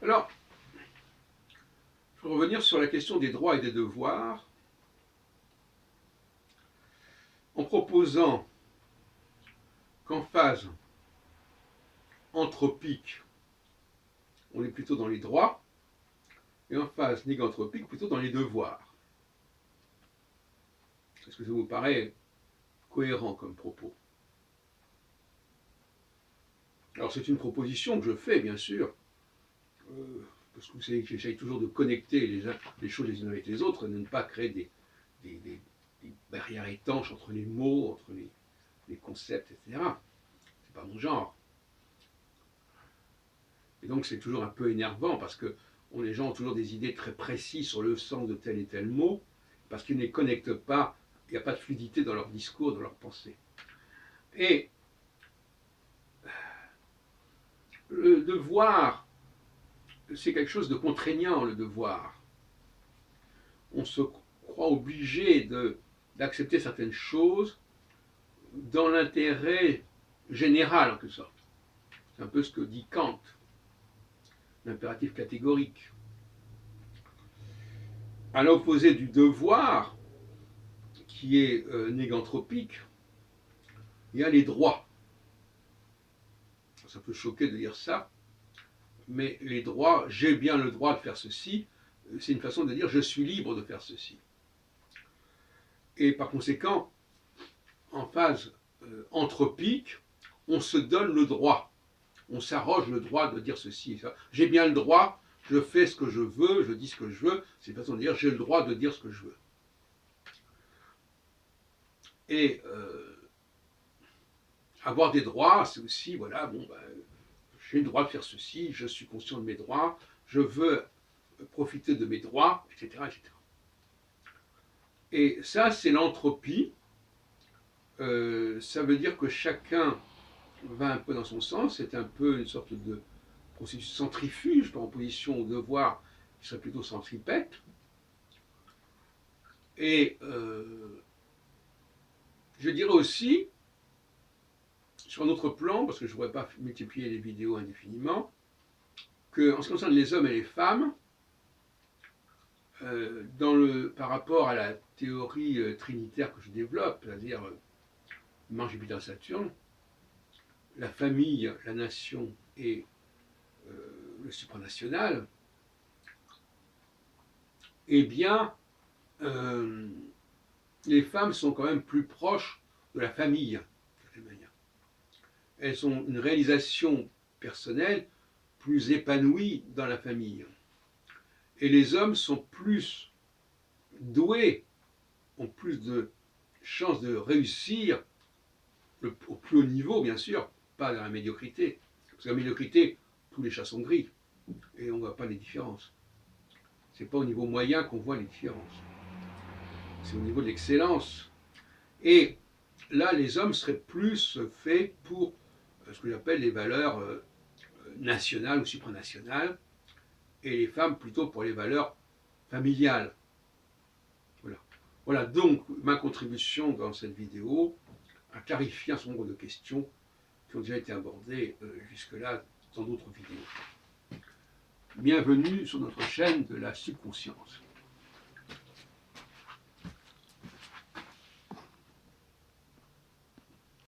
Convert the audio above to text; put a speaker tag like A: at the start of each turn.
A: Alors, je vais revenir sur la question des droits et des devoirs en proposant qu'en phase anthropique, on est plutôt dans les droits, et en phase néganthropique, plutôt dans les devoirs. Est-ce que ça vous paraît cohérent comme propos? Alors c'est une proposition que je fais, bien sûr, parce que vous savez que j'essaye toujours de connecter les choses les unes avec les autres, et de ne pas créer des barrières étanches entre les mots, entre les concepts, etc. C'est pas mon genre. Et donc c'est toujours un peu énervant, parce que les gens ont toujours des idées très précises sur le sens de tel et tel mot, parce qu'ils ne les connectent pas, il n'y a pas de fluidité dans leur discours, dans leur pensée. Et le devoir, c'est quelque chose de contraignant, le devoir. On se croit obligé d'accepter certaines choses dans l'intérêt général, en quelque sorte. C'est un peu ce que dit Kant, l'impératif catégorique. À l'opposé du devoir, qui est néganthropique, il y a les droits. Ça peut choquer de dire ça, mais les droits, j'ai bien le droit de faire ceci, c'est une façon de dire je suis libre de faire ceci. Et par conséquent, en phase anthropique, on se donne le droit, on s'arroge le droit de dire ceci et ça. J'ai bien le droit, je fais ce que je veux, je dis ce que je veux, c'est une façon de dire j'ai le droit de dire ce que je veux. Et avoir des droits, c'est aussi, voilà, bon, ben, j'ai le droit de faire ceci, je suis conscient de mes droits, je veux profiter de mes droits, etc. etc. Et ça, c'est l'entropie. Ça veut dire que chacun va un peu dans son sens, c'est un peu une sorte de processus centrifuge par opposition au devoir qui serait plutôt centripète. Et je dirais aussi, sur un autre plan, parce que je ne pourrais pas multiplier les vidéos indéfiniment, qu'en ce qui concerne les hommes et les femmes, par rapport à la théorie trinitaire que je développe, c'est-à-dire Mars, Jupiter, Saturne, la famille, la nation et le supranational, eh bien, les femmes sont quand même plus proches de la famille, de certaine manière. Elles ont une réalisation personnelle plus épanouie dans la famille. Et les hommes sont plus doués, ont plus de chances de réussir au plus haut niveau, bien sûr, pas dans la médiocrité. Parce que la médiocrité, tous les chats sont gris, et on ne voit pas les différences. Ce n'est pas au niveau moyen qu'on voit les différences. C'est au niveau de l'excellence. Et là, les hommes seraient plus faits pour ce que j'appelle les valeurs nationales ou supranationales, et les femmes plutôt pour les valeurs familiales. Voilà. Voilà donc ma contribution dans cette vidéo à clarifier un certain nombre de questions qui ont déjà été abordées jusque-là dans d'autres vidéos. Bienvenue sur notre chaîne de la subconscience.